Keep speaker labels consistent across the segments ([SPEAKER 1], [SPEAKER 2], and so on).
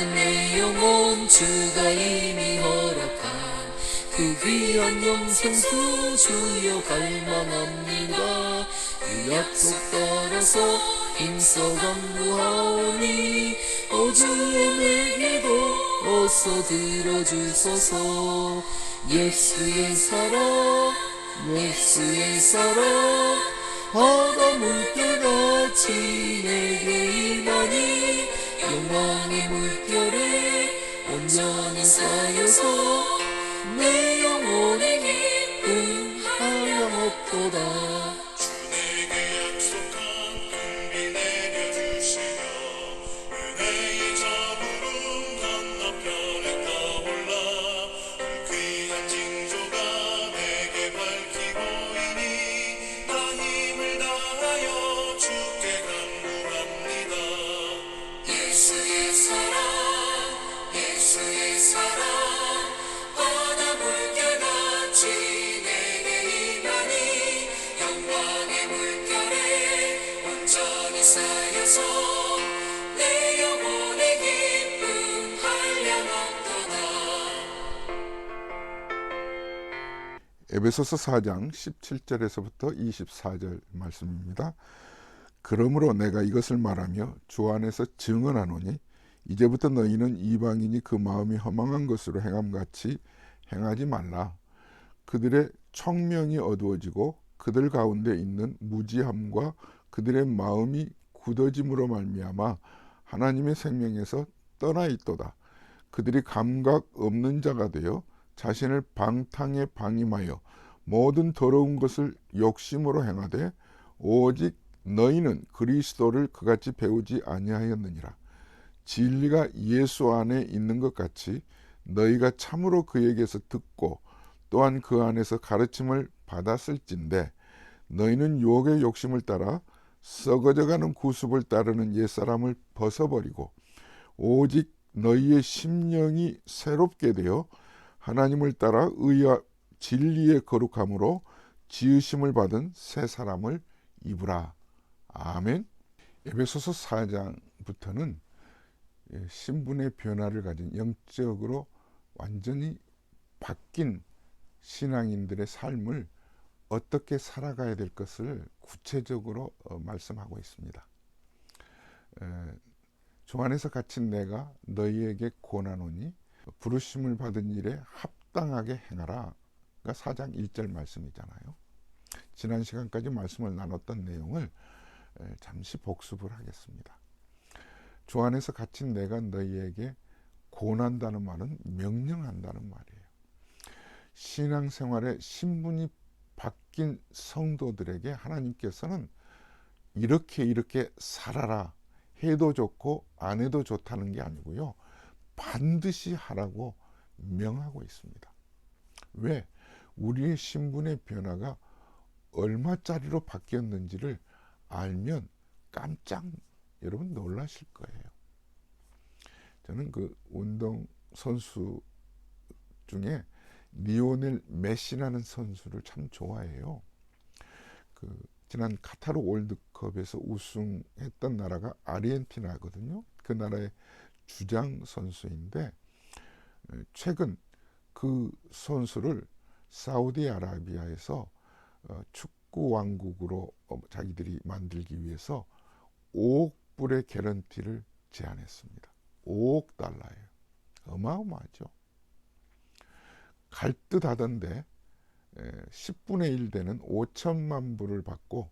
[SPEAKER 1] 모든 내 영혼 주가 이미 허락한 그 귀한 영생수 주여 갈망합니다. 그 약속 따라서 힘써 간구하오니 주여 내게도 어서 들어주소서. 예수의 사랑 예수의 사랑 바다 물결같이 내게 임하니 영광의 물결에 온전히 쌓여서 내 영혼의 기쁨 하염없도다.
[SPEAKER 2] 주 내게 약속한 은비 내려주시며 은혜의 자부름 건너편에 떠올라 귀한 징조가 내게 밝히고 이니 나 힘을 다하여 주께 간구합니다.
[SPEAKER 1] 예수의 사랑 예수의 사랑 바다 물결같이 내게 임하니 영광의 물결에 온전히 쌓여서 내 영혼의 기쁨 한량없도다.
[SPEAKER 3] 에베소서 4장 17절에서부터 24절 말씀입니다. 그러므로 내가 이것을 말하며 주 안에서 증언하노니 이제부터 너희는 이방인이 그 마음이 허망한 것으로 행함같이 행하지 말라. 그들의 청명이 어두워지고 그들 가운데 있는 무지함과 그들의 마음이 굳어짐으로 말미암아 하나님의 생명에서 떠나 있도다. 그들이 감각 없는 자가 되어 자신을 방탕에 방임하여 모든 더러운 것을 욕심으로 행하되 오직 너희는 그리스도를 그같이 배우지 아니하였느니라. 진리가 예수 안에 있는 것 같이 너희가 참으로 그에게서 듣고 또한 그 안에서 가르침을 받았을진데 너희는 유혹의 욕심을 따라 썩어져가는 구습을 따르는 옛사람을 벗어버리고 오직 너희의 심령이 새롭게 되어 하나님을 따라 의와 진리의 거룩함으로 지으심을 받은 새 사람을 입으라. 아멘. 에베소서 4장부터는 신분의 변화를 가진 영적으로 완전히 바뀐 신앙인들의 삶을 어떻게 살아가야 될 것을 구체적으로 말씀하고 있습니다. 주 안에서 갇힌 내가 너희에게 권하노니 부르심을 받은 일에 합당하게 행하라. 가 4장 1절 말씀이잖아요. 지난 시간까지 말씀을 나눴던 내용을 잠시 복습을 하겠습니다. 주 안에서 갇힌 내가 너희에게 권한다는 말은 명령한다는 말이에요. 신앙생활의 신분이 바뀐 성도들에게 하나님께서는 이렇게 살아라 해도 좋고 안 해도 좋다는 게 아니고요. 반드시 하라고 명하고 있습니다. 왜? 우리의 신분의 변화가 얼마짜리로 바뀌었는지를 알면 깜짝 여러분 놀라실 거예요. 저는 그 운동 선수 중에 리오넬 메시라는 선수를 참 좋아해요. 그 지난 카타르 월드컵에서 우승했던 나라가 아르헨티나거든요. 그 나라의 주장 선수인데 최근 그 선수를 사우디아라비아에서 축구 왕국으로 자기들이 만들기 위해서 5억 불의 개런티를 제안했습니다. 5억 달러예요. 어마어마하죠. 갈 듯 하던데 10분의 1 되는 5천만 불을 받고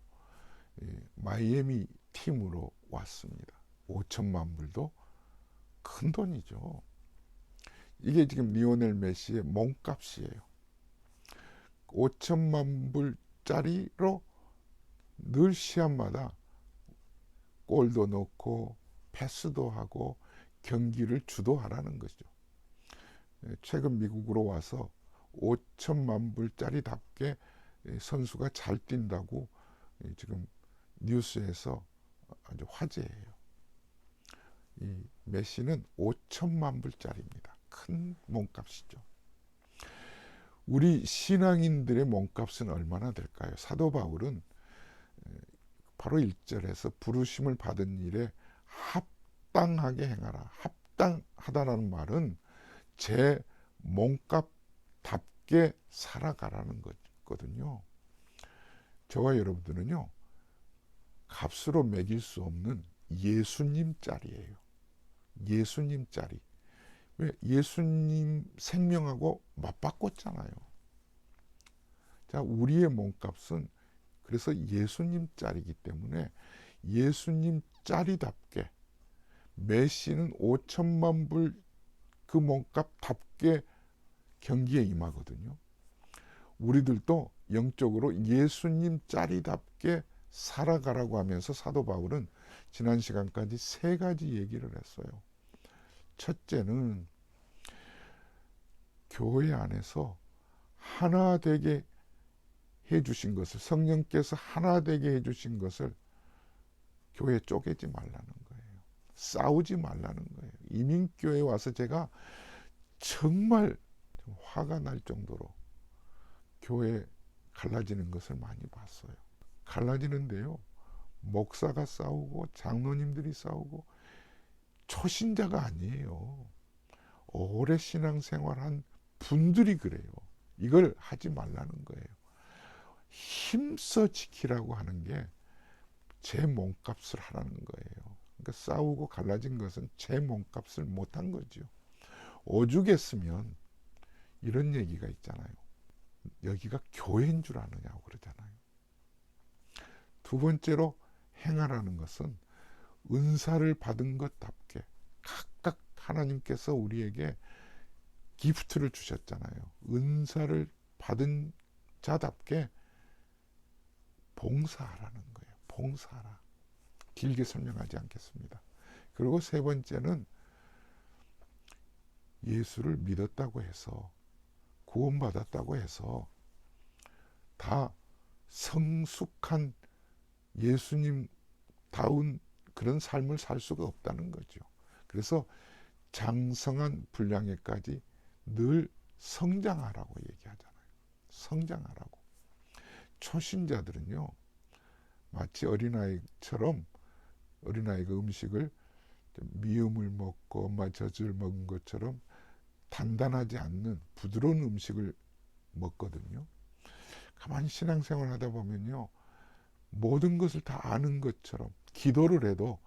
[SPEAKER 3] 마이애미 팀으로 왔습니다. 5천만 불도 큰 돈이죠. 이게 지금 리오넬 메시의 몸값이에요. 5천만 불짜리로 늘 시합마다 골도 넣고 패스도 하고 경기를 주도하라는 거죠. 최근 미국으로 와서 5천만 불짜리답게 선수가 잘 뛴다고 지금 뉴스에서 아주 화제예요. 이 메시는 5천만 불짜리입니다. 큰 몸값이죠. 우리 신앙인들의 몸값은 얼마나 될까요? 사도 바울은 바로 1절에서 부르심을 받은 일에 합당하게 행하라. 합당하다라는 말은 제 몸값답게 살아가라는 거거든요. 저와 여러분들은요, 값으로 매길 수 없는 예수님짜리예요. 예수님짜리. 왜? 예수님 생명하고 맞바꿨잖아요. 자, 우리의 몸값은 그래서 예수님짜리이기 때문에 예수님짜리답게 메시는 5천만 불 그 몸값답게 경기에 임하거든요. 우리들도 영적으로 예수님짜리답게 살아가라고 하면서 사도 바울은 지난 시간까지 3가지 얘기를 했어요. 첫째는 교회 안에서 하나 되게 해주신 것을, 성령께서 하나 되게 해주신 것을 교회 쪼개지 말라는 거예요. 싸우지 말라는 거예요. 이민교회에 와서 제가 정말 화가 날 정도로 교회 갈라지는 것을 많이 봤어요. 갈라지는데요, 목사가 싸우고 장로님들이 싸우고, 초신자가 아니에요. 오래 신앙생활한 분들이 그래요. 이걸 하지 말라는 거예요. 힘써 지키라고 하는 게 제 몸값을 하라는 거예요. 그러니까 싸우고 갈라진 것은 제 몸값을 못한 거죠. 오죽했으면 이런 얘기가 있잖아요. 여기가 교회인 줄 아느냐고 그러잖아요. 두 번째로 행하라는 것은 은사를 받은 것답게 각각 하나님께서 우리에게 기프트를 주셨잖아요. 은사를 받은 자답게 봉사하라는 거예요. 봉사하라. 길게 설명하지 않겠습니다. 그리고 세 번째는 예수를 믿었다고 해서, 구원받았다고 해서 다 성숙한 예수님다운 그런 삶을 살 수가 없다는 거죠. 그래서 장성한 분량에까지 늘 성장하라고 얘기하잖아요. 성장하라고. 초신자들은요, 마치 어린아이처럼, 어린아이가 음식을 미음을 먹고 엄마 젖을 먹은 것처럼 단단하지 않는 부드러운 음식을 먹거든요. 가만히 신앙생활 하다 보면요, 모든 것을 다 아는 것처럼 기도를 해도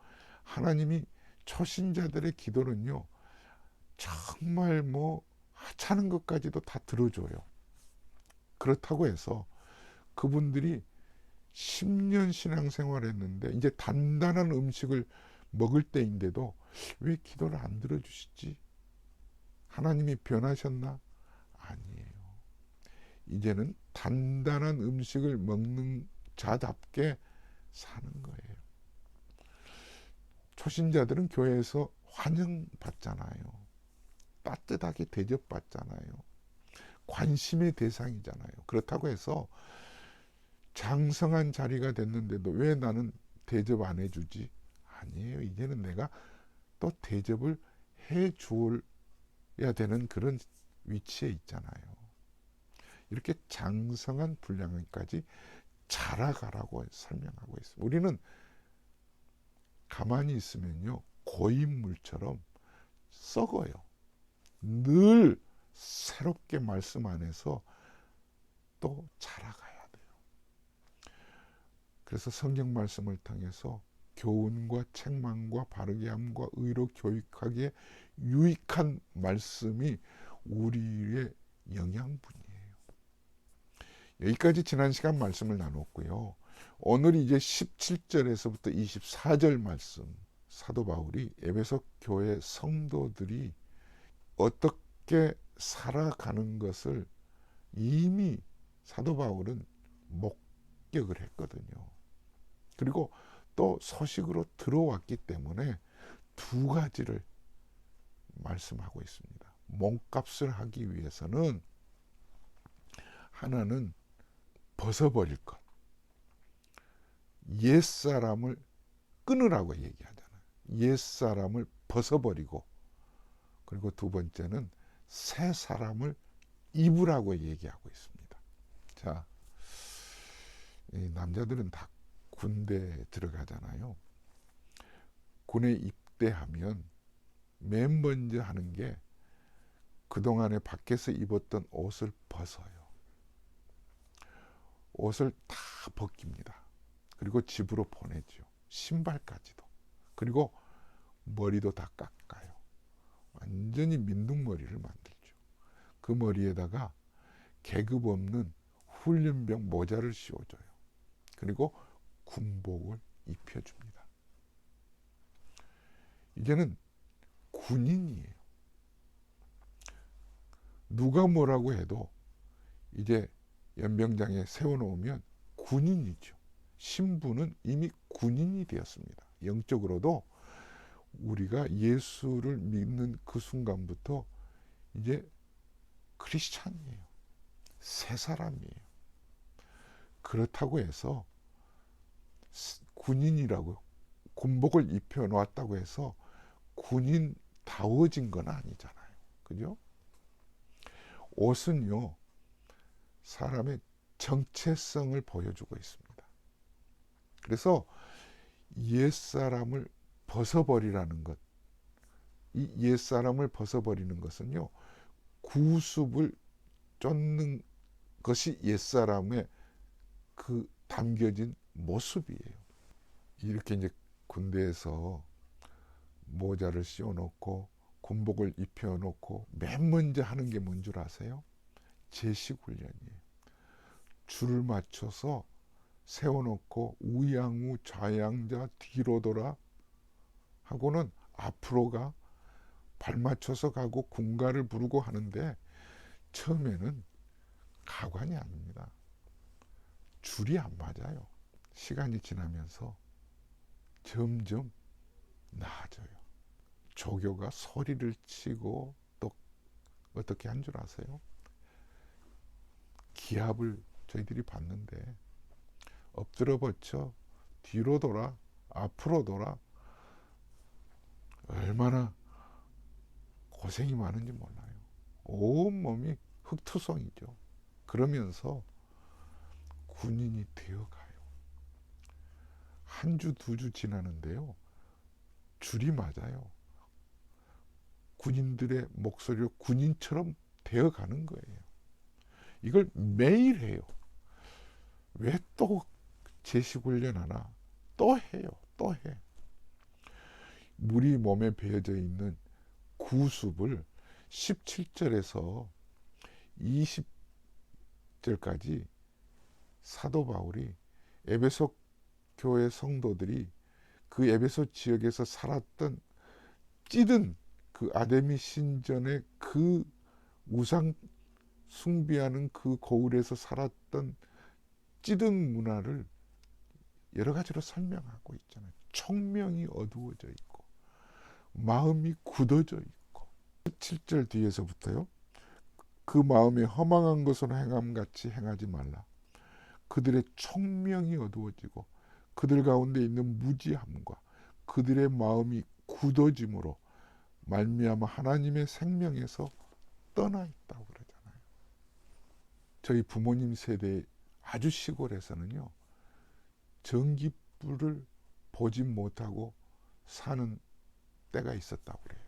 [SPEAKER 3] 하나님이 초신자들의 기도는요, 정말 하찮은 것까지도 다 들어줘요. 그렇다고 해서 그분들이 10년 신앙생활 했는데 이제 단단한 음식을 먹을 때인데도 왜 기도를 안 들어주시지? 하나님이 변하셨나? 아니에요. 이제는 단단한 음식을 먹는 자답게 사는 거예요. 초신자들은 교회에서 환영받잖아요. 따뜻하게 대접받잖아요. 관심의 대상이잖아요. 그렇다고 해서 장성한 자리가 됐는데도 왜 나는 대접 안 해주지? 아니에요. 이제는 내가 또 대접을 해줘야 되는 그런 위치에 있잖아요. 이렇게 장성한 분량까지 자라가라고 설명하고 있습니다. 우리는 가만히 있으면요, 고인물처럼 썩어요. 늘 새롭게 말씀 안에서 또 자라가야 돼요. 그래서 성경 말씀을 통해서 교훈과 책망과 바르게 함과 의로 교육하기에 유익한 말씀이 우리의 영양분이에요. 여기까지 지난 시간 말씀을 나눴고요. 오늘 이제 17절에서부터 24절 말씀, 사도 바울이 에베소 교회 성도들이 어떻게 살아가는 것을 이미 사도 바울은 목격을 했거든요. 그리고 또 소식으로 들어왔기 때문에 2가지를 말씀하고 있습니다. 몸값을 하기 위해서는 하나는 벗어버릴 것, 옛사람을 끊으라고 얘기하잖아요. 옛사람을 벗어버리고, 그리고 2번째는 새 사람을 입으라고 얘기하고 있습니다. 자, 이 남자들은 다 군대 들어가잖아요. 군에 입대하면 맨 먼저 하는 게 그동안에 밖에서 입었던 옷을 벗어요. 옷을 다 벗깁니다. 그리고 집으로 보내죠. 신발까지도. 그리고 머리도 다 깎아요. 완전히 민둥머리를 만들죠. 그 머리에다가 계급 없는 훈련병 모자를 씌워줘요. 그리고 군복을 입혀줍니다. 이제는 군인이에요. 누가 뭐라고 해도 이제 연병장에 세워놓으면 군인이죠. 신부는 이미 군인이 되었습니다. 영적으로도 우리가 예수를 믿는 그 순간부터 이제 크리스찬이에요. 새 사람이에요. 그렇다고 해서 군인이라고 군복을 입혀놓았다고 해서 군인다워진 건 아니잖아요. 그죠? 옷은요, 사람의 정체성을 보여주고 있습니다. 그래서 옛사람을 벗어버리라는 것, 이 옛사람을 벗어버리는 것은요, 구습을 쫓는 것이 옛사람의 그 담겨진 모습이에요. 이렇게 이제 군대에서 모자를 씌워놓고 군복을 입혀놓고 맨 먼저 하는 게 뭔 줄 아세요? 제식훈련이에요. 줄을 맞춰서 세워놓고 우양우 좌양자 뒤로 돌아 하고는 앞으로 가 발 맞춰서 가고 군가를 부르고 하는데 처음에는 가관이 아닙니다. 줄이 안 맞아요. 시간이 지나면서 점점 나아져요. 조교가 소리를 치고 또 어떻게 한 줄 아세요? 기합을 저희들이 봤는데 엎드려 버쳐 뒤로 돌아 앞으로 돌아 얼마나 고생이 많은지 몰라요. 온몸이 흙투성이죠. 그러면서 군인이 되어가요. 한 주, 두 주 지나는데요. 줄이 맞아요. 군인들의 목소리로 군인처럼 되어가는 거예요. 이걸 매일 해요. 왜 또 제식훈련 하나? 또 해요. 또 해. 물이 몸에 배어져 있는 구습을 17절에서 20절까지 사도 바울이 에베소 교회 성도들이 그 에베소 지역에서 살았던 찌든 그 아데미 신전의 그 우상 숭배하는 그 거울에서 살았던 찌든 문화를 여러 가지로 설명하고 있잖아요. 총명이 어두워져 있고 마음이 굳어져 있고 7절 뒤에서부터요. 그 마음에 허망한 것을 행함같이 행하지 말라. 그들의 총명이 어두워지고 그들 가운데 있는 무지함과 그들의 마음이 굳어짐으로 말미암아 하나님의 생명에서 떠나 있다고 그러잖아요. 저희 부모님 세대 아주 시골에서는요. 전기불을 보지 못하고 사는 때가 있었다고 그래요.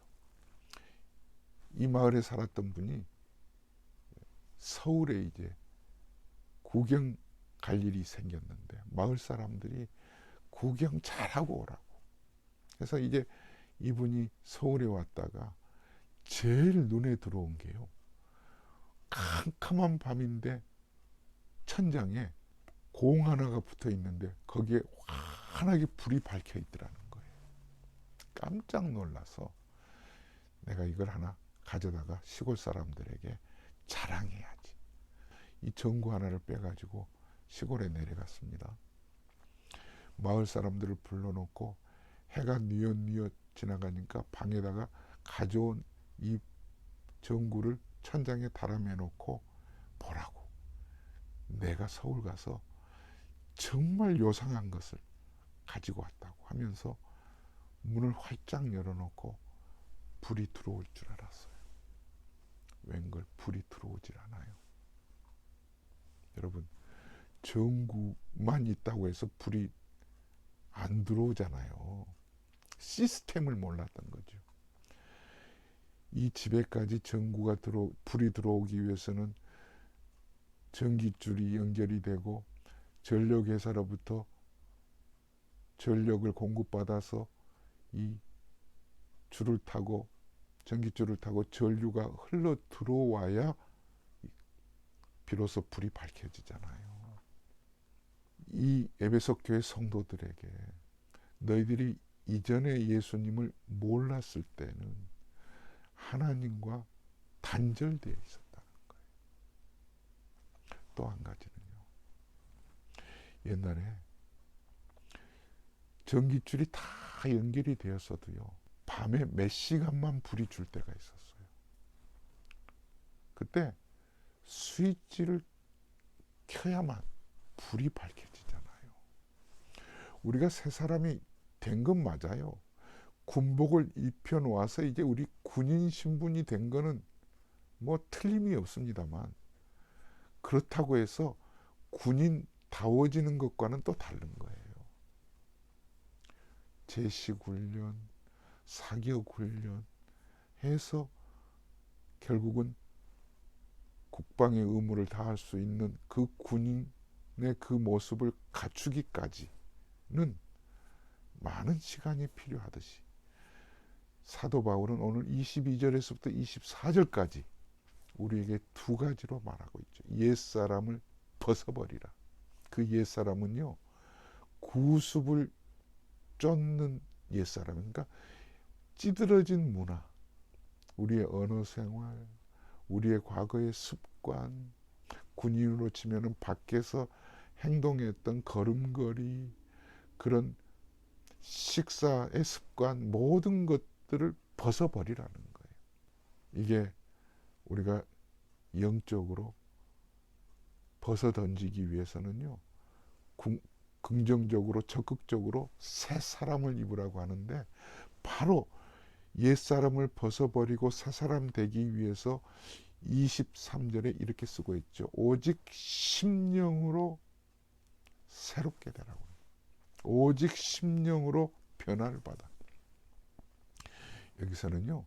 [SPEAKER 3] 이 마을에 살았던 분이 서울에 이제 구경 갈 일이 생겼는데 마을 사람들이 구경 잘하고 오라고. 그래서 이제 이분이 서울에 왔다가 제일 눈에 들어온 게요. 캄캄한 밤인데 천장에 공 하나가 붙어 있는데 거기에 환하게 불이 밝혀 있더라는 거예요. 깜짝 놀라서 내가 이걸 하나 가져다가 시골 사람들에게 자랑해야지. 이 전구 하나를 빼가지고 시골에 내려갔습니다. 마을 사람들을 불러놓고 해가 뉘엿뉘엿 지나가니까 방에다가 가져온 이 전구를 천장에 달아매놓고 보라고. 내가 서울 가서 정말 요상한 것을 가지고 왔다고 하면서 문을 활짝 열어놓고 불이 들어올 줄 알았어요. 웬걸 불이 들어오질 않아요. 여러분, 전구만 있다고 해서 불이 안 들어오잖아요. 시스템을 몰랐던 거죠. 이 집에까지 불이 들어오기 위해서는 전기줄이 연결이 되고 전력회사로부터 전력을 공급받아서 이 줄을 타고 전기줄을 타고 전류가 흘러 들어와야 비로소 불이 밝혀지잖아요. 이 에베소 교회 성도들에게 너희들이 이전에 예수님을 몰랐을 때는 하나님과 단절되어 있었다는 거예요. 또 한 가지는요. 옛날에 전기줄이 다 연결이 되었어도요. 밤에 몇 시간만 불이 줄 때가 있었어요. 그때 스위치를 켜야만 불이 밝혀지잖아요. 우리가 새 사람이 된 건 맞아요. 군복을 입혀놓아서 이제 우리 군인 신분이 된 거는 뭐 틀림이 없습니다만, 그렇다고 해서 군인다워지는 것과는 또 다른 거예요. 제식훈련, 사격훈련 해서 결국은 국방의 의무를 다할 수 있는 그 군인의 그 모습을 갖추기까지는 많은 시간이 필요하듯이 사도 바울은 오늘 22절에서부터 24절까지 우리에게 두 가지로 말하고 있죠. 옛사람을 벗어버리라. 그 옛사람은요, 구습을 쫓는 옛사람, 그러니까 찌들어진 문화, 우리의 언어 생활, 우리의 과거의 습관, 군인으로 치면은 밖에서 행동했던 걸음걸이, 그런 식사의 습관, 모든 것들을 벗어버리라는 거예요. 이게 우리가 영적으로 벗어던지기 위해서는요, 긍정적으로 적극적으로 새 사람을 입으라고 하는데, 바로 옛사람을 벗어버리고 새 사람 되기 위해서 23절에 이렇게 쓰고 있죠. 오직 심령으로 새롭게 되라고. 오직 심령으로 변화를 받아. 여기서는요,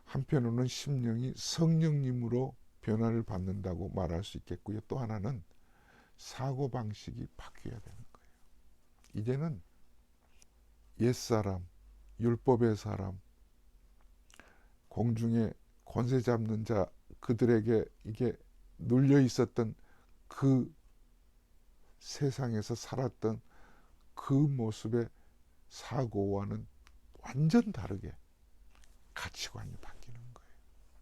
[SPEAKER 3] 한편으로는 심령이 성령님으로 변화를 받는다고 말할 수 있겠고요. 또 하나는 사고방식이 바뀌어야 되는 거예요. 이제는 옛사람, 율법의 사람, 공중에 권세 잡는 자, 그들에게 이게 눌려 있었던 그 세상에서 살았던 그 모습의 사고와는 완전 다르게 가치관이 바뀌는 거예요.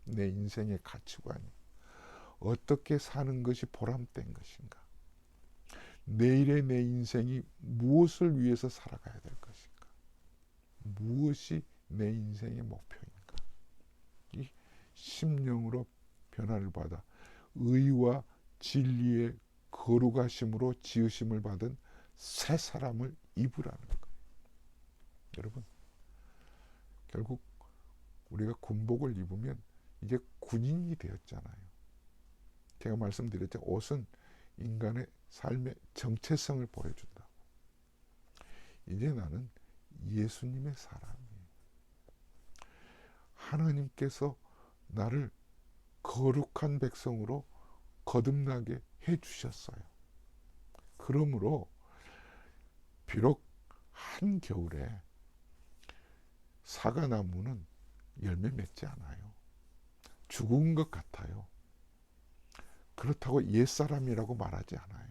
[SPEAKER 3] 내 인생의 가치관이 어떻게 사는 것이 보람된 것인가, 내일의 내 인생이 무엇을 위해서 살아가야 될 것인가, 무엇이 내 인생의 목표인가. 이 심령으로 변화를 받아 의와 진리의 거룩하심으로 지으심을 받은 새 사람을 입으라는 거예요. 여러분, 결국 우리가 군복을 입으면 이제 군인이 되었잖아요. 제가 말씀드렸죠. 옷은 인간의 삶의 정체성을 보여준다고. 이제 나는 예수님의 사람이에요. 하나님께서 나를 거룩한 백성으로 거듭나게 해주셨어요. 그러므로 비록 한겨울에 사과나무는 열매 맺지 않아요. 죽은 것 같아요. 그렇다고 옛사람이라고 말하지 않아요.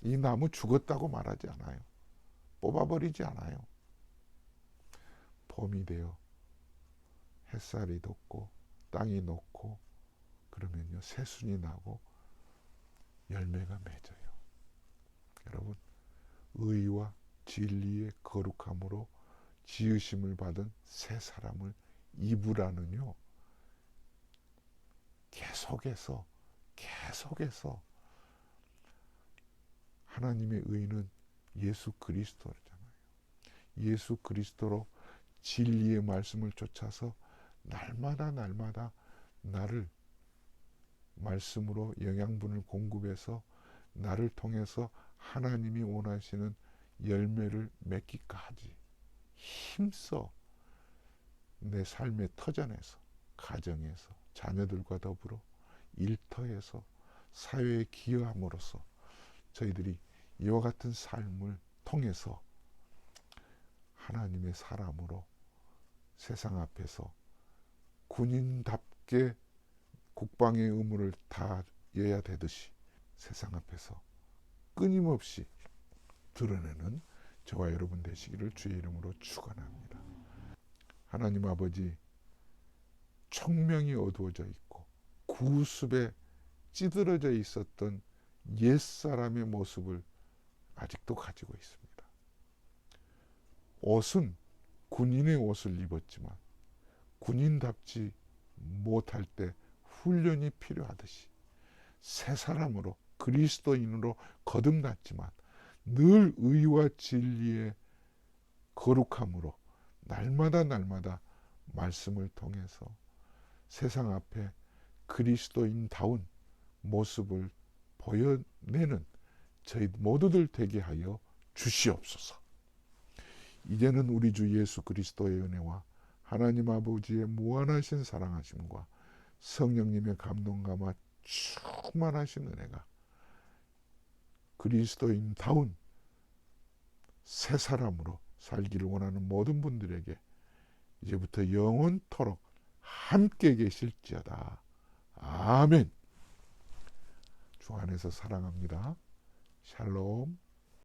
[SPEAKER 3] 이 나무 죽었다고 말하지 않아요. 뽑아버리지 않아요. 봄이 되어 햇살이 돋고 땅이 녹고 그러면요, 새순이 나고 열매가 맺어요. 여러분, 의와 진리의 거룩함으로 지으심을 받은 새 사람을 입으라는요, 계속해서 하나님의 의는 예수 그리스도잖아요. 예수 그리스도로 진리의 말씀을 쫓아서 날마다 나를 말씀으로 영양분을 공급해서 나를 통해서 하나님이 원하시는 열매를 맺기까지 힘써 내 삶의 터전에서, 가정에서, 자녀들과 더불어 일터에서 사회에 기여함으로써 저희들이 이와 같은 삶을 통해서 하나님의 사람으로 세상 앞에서 군인답게 국방의 의무를 다해야 되듯이 세상 앞에서 끊임없이 드러내는 저와 여러분 되시기를 주의 이름으로 축원합니다. 하나님 아버지, 총명이 어두워져 있고 구습에 찌들어져 있었던 옛사람의 모습을 아직도 가지고 있습니다. 옷은 군인의 옷을 입었지만 군인답지 못할 때 훈련이 필요하듯이 새 사람으로 그리스도인으로 거듭났지만 늘 의와 진리의 거룩함으로 날마다 말씀을 통해서 세상 앞에 그리스도인다운 모습을 보여내는 저희 모두들 되게 하여 주시옵소서. 이제는 우리 주 예수 그리스도의 은혜와 하나님 아버지의 무한하신 사랑하심과 성령님의 감동감화 충만하신 은혜가 그리스도인다운 새 사람으로 살기를 원하는 모든 분들에게 이제부터 영원토록 함께 계실지어다. 아멘. 주 안에서 사랑합니다. 샬롬.